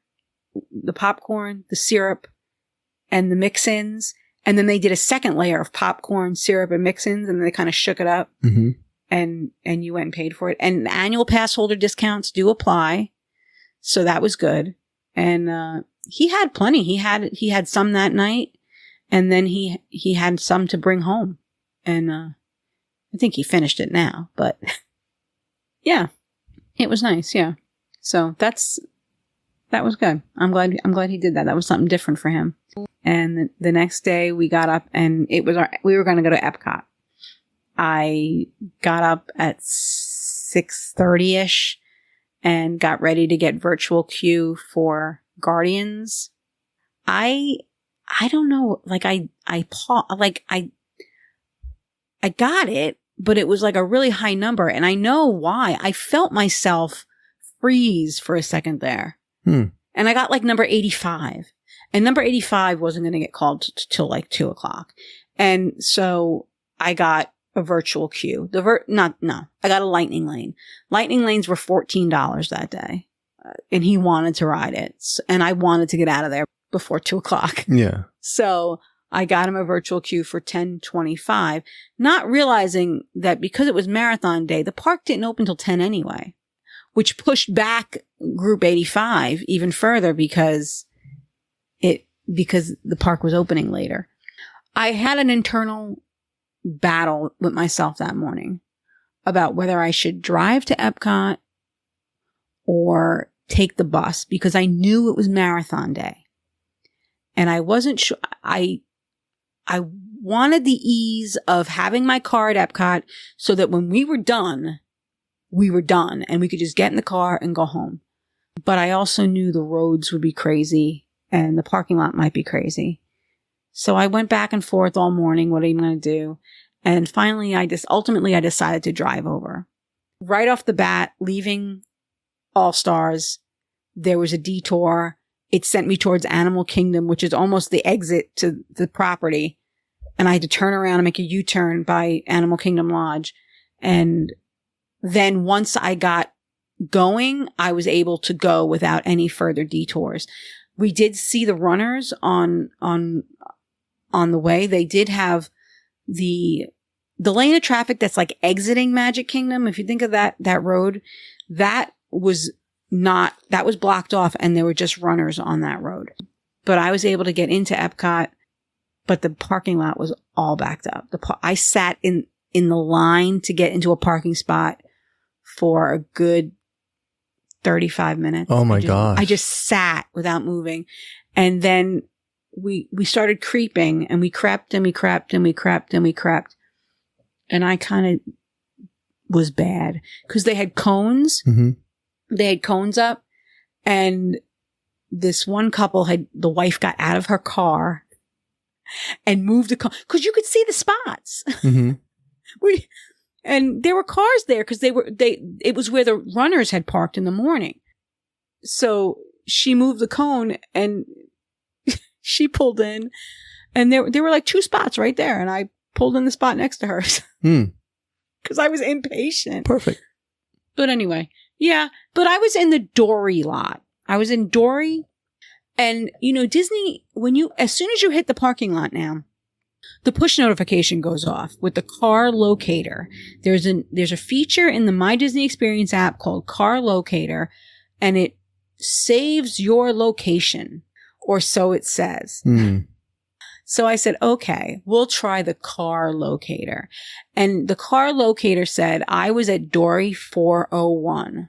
the popcorn, the syrup, and the mix-ins. And then they did a second layer of popcorn, syrup, and mix-ins, and they kind of shook it up. Mm-hmm. And you went and paid for it. And annual pass holder discounts do apply. So that was good. And he had plenty. He had some that night, and then he had some to bring home. And I think he finished it now. But yeah, it was nice. Yeah. So that was good. I'm glad he did that. That was something different for him. And the next day we got up, and we were going to go to Epcot. I got up at 6:30ish and got ready to get virtual queue for Guardians. I don't know, like I got it, but it was like a really high number, and I know why. I felt myself freeze for a second there. And I got like number 85. And number 85 wasn't going to get called till like 2:00. And so I got a virtual queue. I got a lightning lane. Lightning lanes were $14 that day. And he wanted to ride it. And I wanted to get out of there before 2:00. Yeah. So I got him a virtual queue for $10.25, not realizing that because it was marathon day, the park didn't open till 10 anyway, which pushed back group 85 even further because the park was opening later. I had an internal battle with myself that morning about whether I should drive to Epcot or take the bus, because I knew it was marathon day. And I wasn't sure. I wanted the ease of having my car at Epcot so that when we were done and we could just get in the car and go home. But I also knew the roads would be crazy and the parking lot might be crazy. So I went back and forth all morning. What am I going to do? And finally, I decided to drive over. Right off the bat, leaving All Stars, there was a detour. It sent me towards Animal Kingdom, which is almost the exit to the property. And I had to turn around and make a U-turn by Animal Kingdom Lodge. And then once I got going, I was able to go without any further detours. We did see the runners on the way. They did have the lane of traffic that's like exiting Magic Kingdom. If you think of that road, that was blocked off, and there were just runners on that road. But I was able to get into Epcot, but the parking lot was all backed up. I sat in the line to get into a parking spot for a good 35 minutes. Oh my gosh. I just sat without moving. And then we started creeping, and we crept and we crept and we crept and we crept. And I kind of was bad because they had cones. Mm-hmm. They had cones up, and this one couple the wife got out of her car and moved the cone because you could see the spots. Mm-hmm. And there were cars there because it was where the runners had parked in the morning. So she moved the cone and she pulled in, and there were like 2 spots right there. And I pulled in the spot next to hers because I was impatient. Perfect. But anyway, yeah. But I was in the Dory lot. I was in Dory, and Disney, as soon as you hit the parking lot now, the push notification goes off with the car locator. There's a feature in the My Disney Experience app called Car Locator, and it saves your location, or so it says. So I said, okay, we'll try the car locator. And the car locator said I was at Dory 401.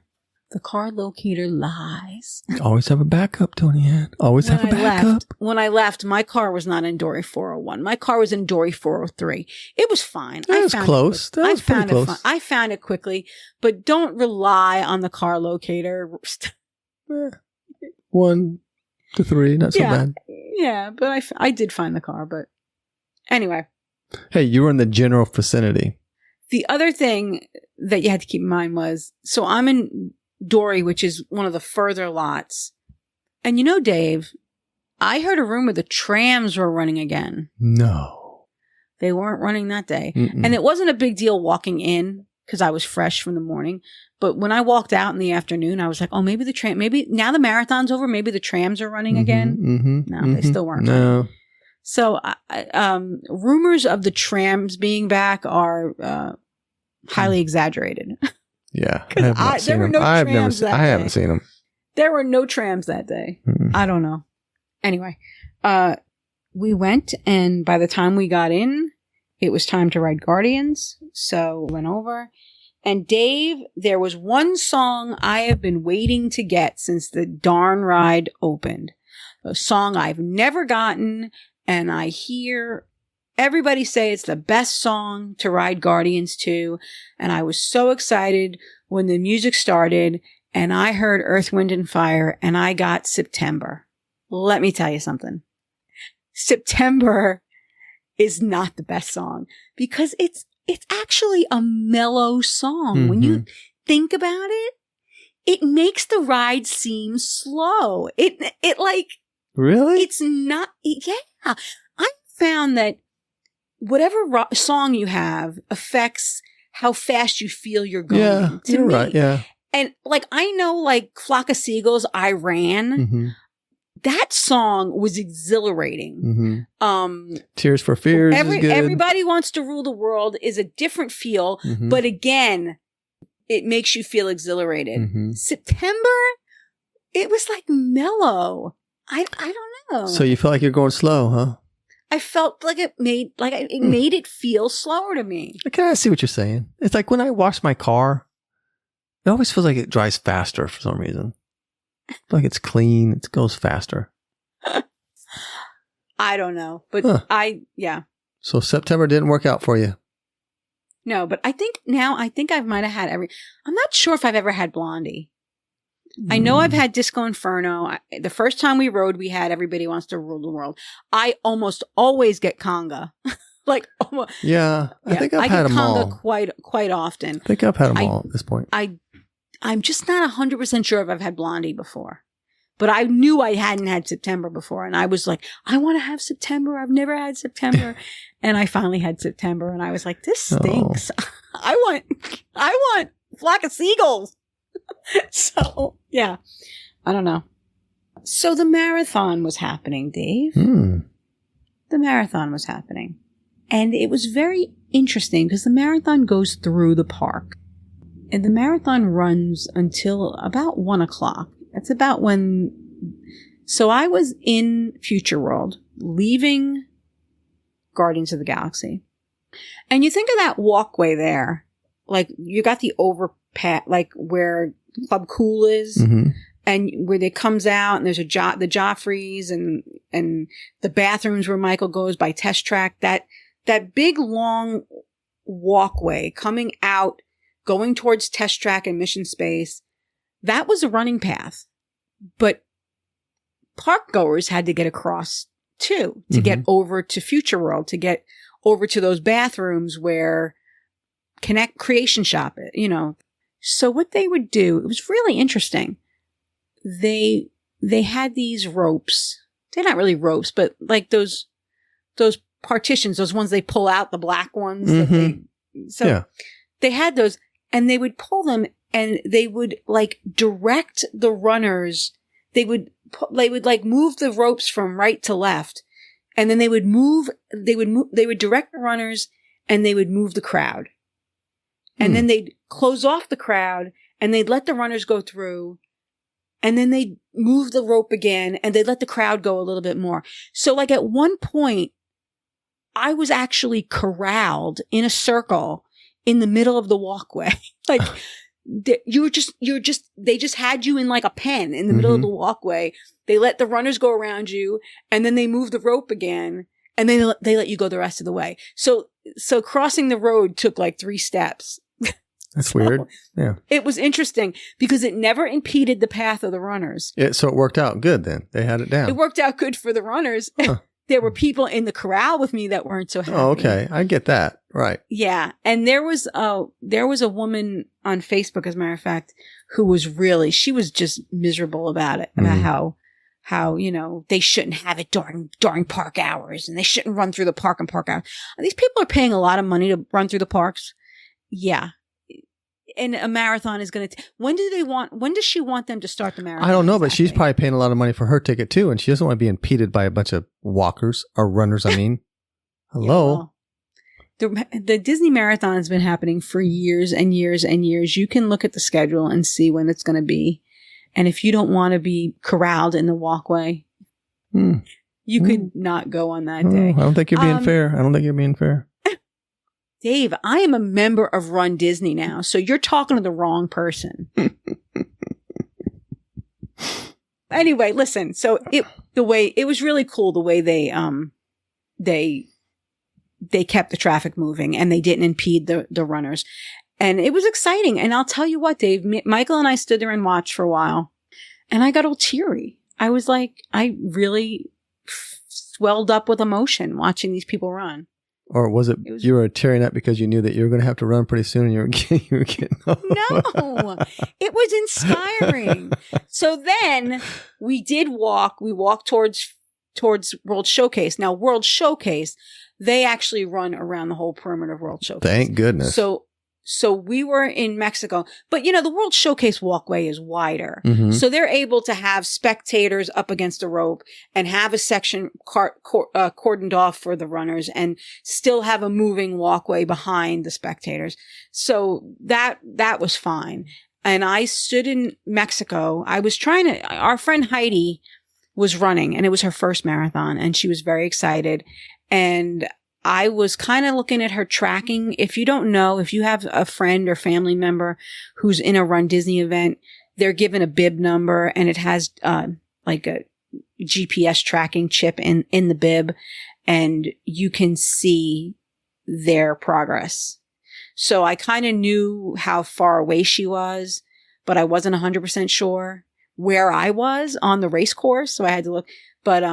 The car locator lies. Always have a backup, Toni-Ann. Always have a backup. When I left, my car was not in Dory 401. My car was in Dory 403. It was fine. That was close. That was pretty close. I found it quickly, but don't rely on the car locator. 1 to 3, not so bad. Yeah, but I did find the car. But anyway. Hey, you were in the general vicinity. The other thing that you had to keep in mind was, so I'm in Dory, which is one of the further lots. And Dave, I heard a rumor the trams were running again. No. They weren't running that day. And it wasn't a big deal walking in because I was fresh from the morning. But when I walked out in the afternoon, I was like, oh, maybe maybe now the marathon's over. Maybe the trams are running again. No, they still weren't. No. So rumors of the trams being back are highly exaggerated. Yeah. I have not seen them. I haven't seen them. There were no trams that day. I don't know. Anyway, we went, and by the time we got in, it was time to ride Guardians. So we went over. And Dave, there was one song I have been waiting to get since the darn ride opened. A song I've never gotten, and I hear everybody say it's the best song to ride Guardians to. And I was so excited when the music started and I heard Earth, Wind, and Fire, and I got September. Let me tell you something. September is not the best song because it's actually a mellow song. When you think about it, it makes the ride seem slow. It like, really? It's not, yeah. I found that whatever song you have affects how fast you feel you're going. Yeah, you're right. Yeah. And like, I know, like Flock of Seagulls, I Ran. That song was exhilarating. Tears for Fears is good. Everybody Wants to Rule the World is a different feel, but again, it makes you feel exhilarated. September, it was like mellow. I don't know. So you felt like you're going slow, huh? I felt like it made it feel slower to me. I kind of see what you're saying. It's like when I wash my car, it always feels like it dries faster for some reason. Like it's clean, it goes faster. I don't know, but yeah. So September didn't work out for you. No, but I think I might have had I'm not sure if I've ever had Blondie. I know I've had Disco Inferno. The first time we rode, we had Everybody Wants to Rule the World. I almost always get Conga. Like, yeah, I think I've had them all. quite often. I think I've had them all at this point. I'm just not 100% sure if I've had Blondie before. But I knew I hadn't had September before. And I was like, I want to have September. I've never had September. And I finally had September. And I was like, this stinks. I want Flock of Seagulls. So, yeah. I don't know. So the marathon was happening, Dave. The marathon was happening. And it was very interesting because the marathon goes through the park. And the marathon runs until about 1 o'clock. That's about when... So I was in Future World, leaving Guardians of the Galaxy. And you think of that walkway there. Like, you got the overpass, like where Club Cool is. And where it comes out, and there's the Joffreys and the bathrooms where Michael goes by Test Track. That big, long walkway coming out, going towards Test Track and Mission Space, that was a running path. But park goers had to get across too, to get over to Future World, to get over to those bathrooms where creation shop, So what they would do, it was really interesting. They had these ropes. They're not really ropes, but like those partitions, those ones they pull out, the black ones. They had those, and they would pull them, and they would like direct the runners. They would like move the ropes from right to left, and then they would direct the runners, and they would move the crowd. And then they'd close off the crowd, and they'd let the runners go through, and then they'd move the rope again, and they'd let the crowd go a little bit more. So like at one point, I was actually corralled in a circle in the middle of the walkway. Like they just had you in like a pen in the middle of the walkway. They let the runners go around you, and then they move the rope again, and then they let you go the rest of the way. So crossing the road took like 3 steps. That's weird. Yeah. It was interesting because it never impeded the path of the runners. So it worked out good then. They had it down. It worked out good for the runners. Huh. There were people in the corral with me that weren't so happy. Oh, okay. I get that. Right. Yeah. And there was a woman on Facebook, as a matter of fact, who was she was just miserable about it, about how, they shouldn't have it during park hours, and they shouldn't run through the park and park hours. These people are paying a lot of money to run through the parks. Yeah. And a marathon is going to, when does she want them to start the marathon? I don't know, but she's probably paying a lot of money for her ticket too. And she doesn't want to be impeded by a bunch of walkers or runners. I mean, hello. Yeah, well, the Disney Marathon has been happening for years and years and years. You can look at the schedule and see when it's going to be. And if you don't want to be corralled in the walkway, you could not go on that day. I don't think you're being fair. Dave, I am a member of Run Disney now, so you're talking to the wrong person. Anyway, listen. So it was really cool the way they kept the traffic moving, and they didn't impede the runners, and it was exciting. And I'll tell you what, Dave, Michael and I stood there and watched for a while, and I got all teary. I was like, I really swelled up with emotion watching these people run. Or was it you were tearing up because you knew that you were going to have to run pretty soon and you were getting No, it was inspiring. So then we did walk. We walked towards World Showcase. Now, World Showcase, they actually run around the whole perimeter of World Showcase. Thank goodness. So we were in Mexico, but the World Showcase walkway is wider. So they're able to have spectators up against a rope and have a section cordoned off for the runners and still have a moving walkway behind the spectators. So that was fine. And I stood in Mexico. Our friend Heidi was running, and it was her first marathon, and she was very excited. And I was kind of looking at her tracking. If you don't know, if you have a friend or family member who's in a Run Disney event, they're given a bib number, and it has like a GPS tracking chip in the bib, and you can see their progress. So I kind of knew how far away she was, but I wasn't 100% sure where I was on the race course. So I had to look, but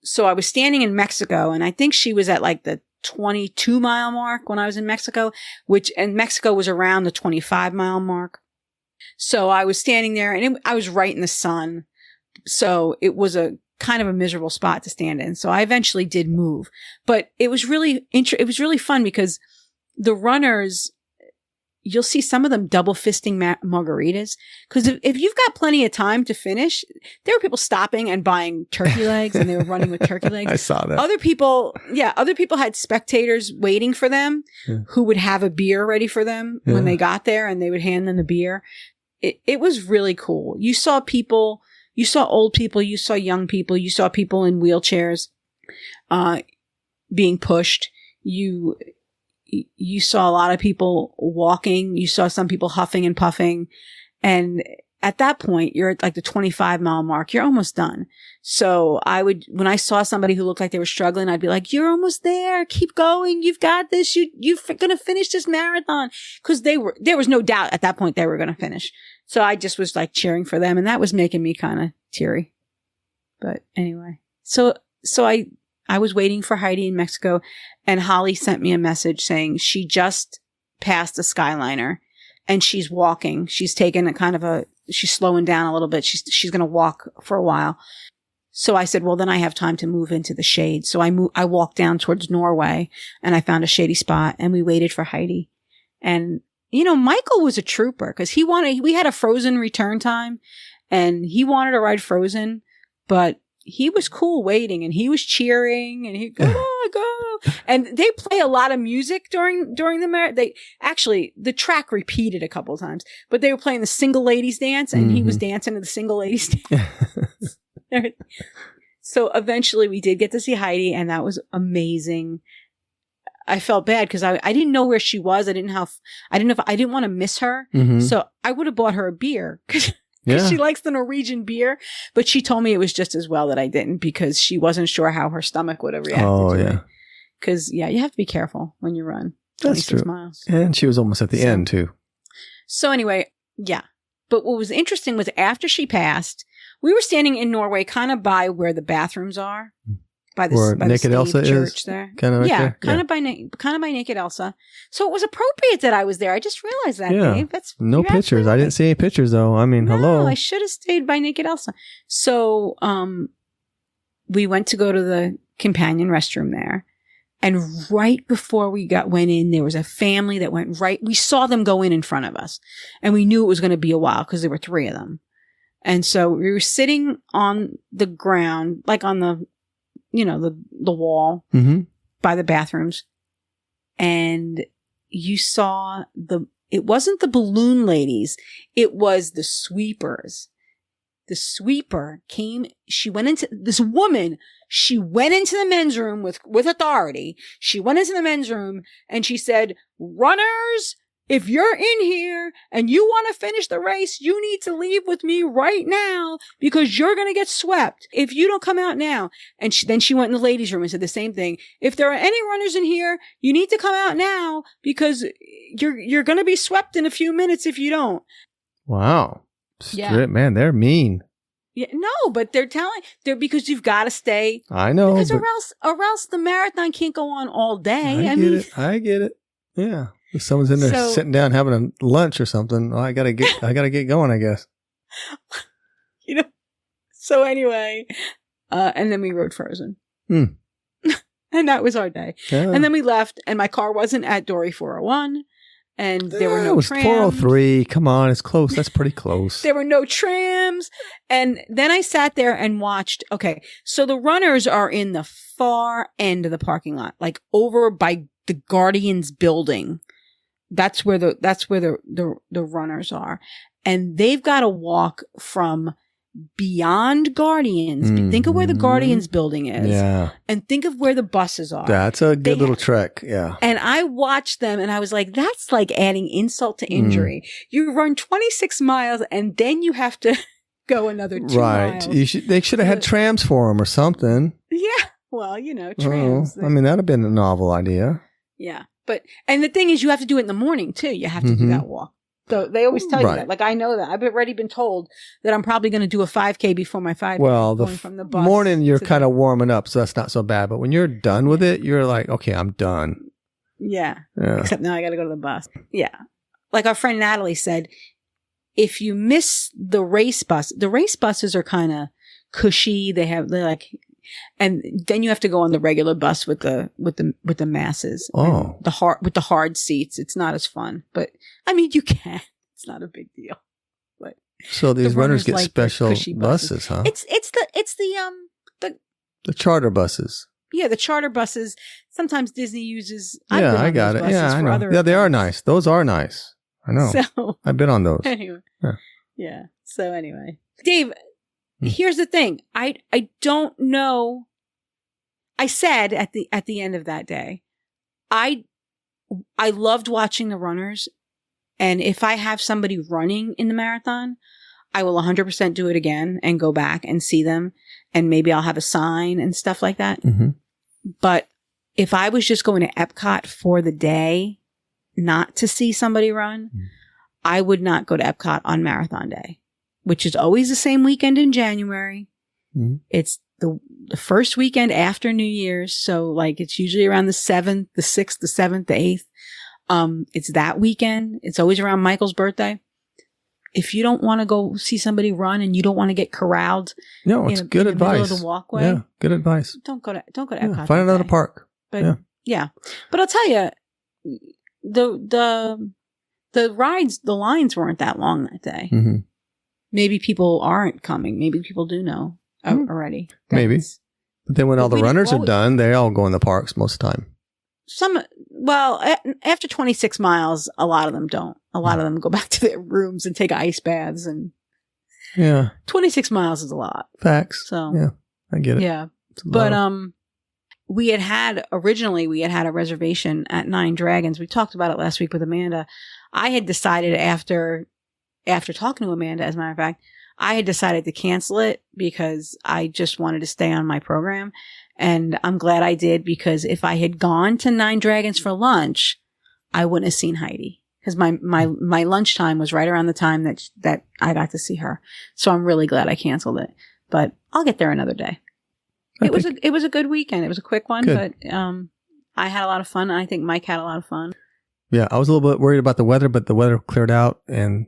so I was standing in Mexico, and I think she was at like the 22-mile mark when I was in Mexico, and Mexico was around the 25-mile mark. So I was standing there, and I was right in the sun. So it was a kind of a miserable spot to stand in. So I eventually did move, but it was really fun because the runners, you'll see some of them double fisting margaritas. Because if you've got plenty of time to finish, there were people stopping and buying turkey legs, and they were running with turkey legs. I saw that. Other people had spectators waiting for them who would have a beer ready for them when they got there, and they would hand them the beer. It was really cool. You saw people, you saw old people, you saw young people, you saw people in wheelchairs being pushed. You saw a lot of people walking. You saw some people huffing and puffing. And at that point, you're at like the 25-mile mark. You're almost done. So when I saw somebody who looked like they were struggling, I'd be like, you're almost there. Keep going. You've got this. You're going to finish this marathon. Cause there was no doubt at that point they were going to finish. So I just was like cheering for them. And that was making me kind of teary. But anyway, so I was waiting for Heidi in Mexico, and Holly sent me a message saying she just past the Skyliner, and she's walking. She's taking a kind of she's slowing down a little bit. She's going to walk for a while. So I said, well, then I have time to move into the shade. So I walked down towards Norway, and I found a shady spot, and we waited for Heidi. And, Michael was a trooper because we had a Frozen return time, and he wanted to ride Frozen, but he was cool waiting, and he was cheering, and he go. And they play a lot of music during the marathon. The track repeated a couple of times, but they were playing the single ladies dance, and he was dancing to the single ladies dance. So eventually we did get to see Heidi, and that was amazing. I felt bad because I didn't know where she was. I didn't want to miss her. So I would have bought her a beer because she likes the Norwegian beer, but she told me it was just as well that I didn't because she wasn't sure how her stomach would have reacted to it. Because, you have to be careful when you run 26 miles. And she was almost at the end, too. So anyway, yeah. But what was interesting was after she passed, we were standing in Norway kind of by where the bathrooms are. By the Naked Elsa church is there. Kind of right there? Kind of by Naked Elsa. So it was appropriate that I was there. I just realized that, Dave. No pictures. I didn't see any pictures, though. I mean, hello. I should have stayed by Naked Elsa. So we went to go to the companion restroom there. And right before we went in, there was a family that went right. We saw them go in front of us. And we knew it was going to be a while because there were 3 of them. And so we were sitting on the ground, like on the wall by the bathrooms. And you saw it wasn't the balloon ladies. It was the sweepers. The sweeper came, she went into the men's room with authority. She went into the men's room and she said, runners, if you're in here and you want to finish the race, you need to leave with me right now because you're going to get swept if you don't come out now. And then she went in the ladies' room and said the same thing. If there are any runners in here, you need to come out now because you're going to be swept in a few minutes if you don't. Wow. Man, they're mean. Yeah, no, but they're because you've got to stay. I know. Because or else the marathon can't go on all day. I get it. Yeah. If someone's in there sitting down having a lunch or something, I gotta get going, I guess. So anyway, and then we rode Frozen. And that was our day. Yeah. And then we left, and my car wasn't at Dory 401. And there were no trams. It was 403. Come on, it's close. That's pretty close. There were no trams. And then I sat there and watched. Okay, so the runners are in the far end of the parking lot, like over by the Guardians building. That's where the runners are. And they've got to walk from beyond Guardians. Think of where the Guardians building is. Yeah. And think of where the buses are. That's a good little trek. Yeah. And I watched them and I was like, that's like adding insult to injury. You run 26 miles and then you have to go another 2 miles. They should have had trams for them or something. Yeah. Well, trams. I mean, that'd have been a novel idea. Yeah. And the thing is, you have to do it in the morning too. You have to do that walk. So they always tell you that. Like, I know that. I've already been told that I'm probably going to do a 5K before my 5K. Well, from the morning, you're kind of warming up, so that's not so bad. But when you're done with it, you're like, okay, I'm done. Yeah. Except now I got to go to the bus. Yeah. Like our friend Natalie said, if you miss the race buses are kind of cushy. They're like, and then you have to go on the regular bus with the masses. Oh, with the hard seats. It's not as fun, but I mean, you can. It's not a big deal. But so these runners get like special buses, huh? It's the charter buses. Yeah, the charter buses. Sometimes Disney uses. Yeah, I got it. Yeah, I know. Yeah, they are nice. Those are nice. I know. So, I've been on those. Anyway. Yeah. So anyway, Dave. Here's the thing. I don't know. I said at the end of that day, I loved watching the runners. And if I have somebody running in the marathon, I will 100% do it again and go back and see them. And maybe I'll have a sign and stuff like that. Mm-hmm. But if I was just going to Epcot for the day, not to see somebody run, I would not go to Epcot on marathon day, which is always the same weekend in January. Mm-hmm. It's the first weekend after New Year's. So like it's usually around the 7th, the 6th, the 7th, the 8th. It's that weekend. It's always around Michael's birthday. If you don't want to go see somebody run and you don't want to get corralled, No, it's good in the advice. middle of the walkway, Yeah, good advice. don't go to Yeah, Epcot. find another day. park. But yeah. But I'll tell you, the rides, the lines weren't that long that day. Mm-hmm. Maybe people aren't coming. Maybe people do know already. Maybe. But then when all the runners are well, done, they all go in the parks most of the time. After 26 miles, a lot of them don't. A lot of them go back to their rooms and take ice baths, and Yeah. 26 miles is a lot. Facts. So yeah, I get it. yeah. It's a But lot. we had a reservation at Nine Dragons. We talked about it last week with Amanda. I had decided after talking to Amanda, as a matter of fact, I had decided to cancel it because I just wanted to stay on my program. And I'm glad I did, because if I had gone to Nine Dragons for lunch, I wouldn't have seen Heidi, because my lunchtime was right around the time that I got to see her. So I'm really glad I canceled it. But I'll get there another day. It was a good weekend. It was a quick one, Good. but I had a lot of fun. And I think Mike had a lot of fun. Yeah, I was a little bit worried about the weather, but the weather cleared out, and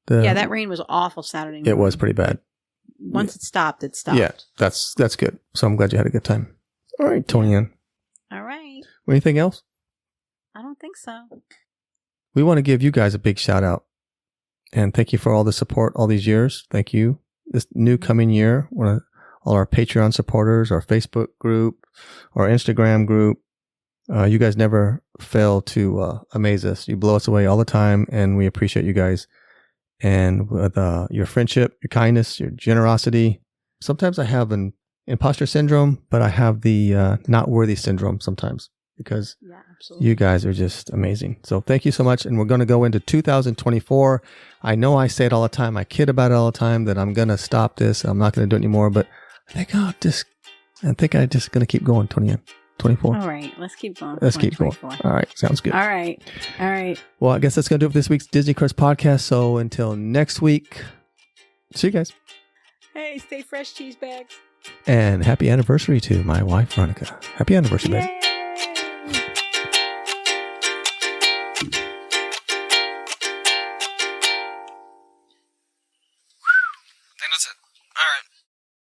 that rain was awful Saturday morning. It was pretty bad. Once it stopped, it stopped. Yeah, that's good. So I'm glad you had a good time. All right, Toni-Ann. All right. Anything else? I don't think so. We want to give you guys a big shout out, and thank you for all the support all these years. Thank you. This new coming year, all our Patreon supporters, our Facebook group, our Instagram group. You guys never fail to amaze us. You blow us away all the time, and we appreciate you guys. And with your friendship, your kindness, your generosity. Sometimes I have an imposter syndrome, but I have the not worthy syndrome sometimes, because you guys are just amazing. So thank you so much. And we're going to go into 2024. I know I say it all the time. I kid about it all the time that I'm going to stop this. I'm not going to do it anymore. But I think I'm just going to keep going, 24. All right. Let's keep going. Let's keep going. All right. Sounds good. All right. Well, I guess that's going to do it for this week's Disney Crush podcast. So until next week, see you guys. Hey, stay fresh, cheese bags. And happy anniversary to my wife, Veronica. Happy anniversary, babe. Yay. I think that's it. All right.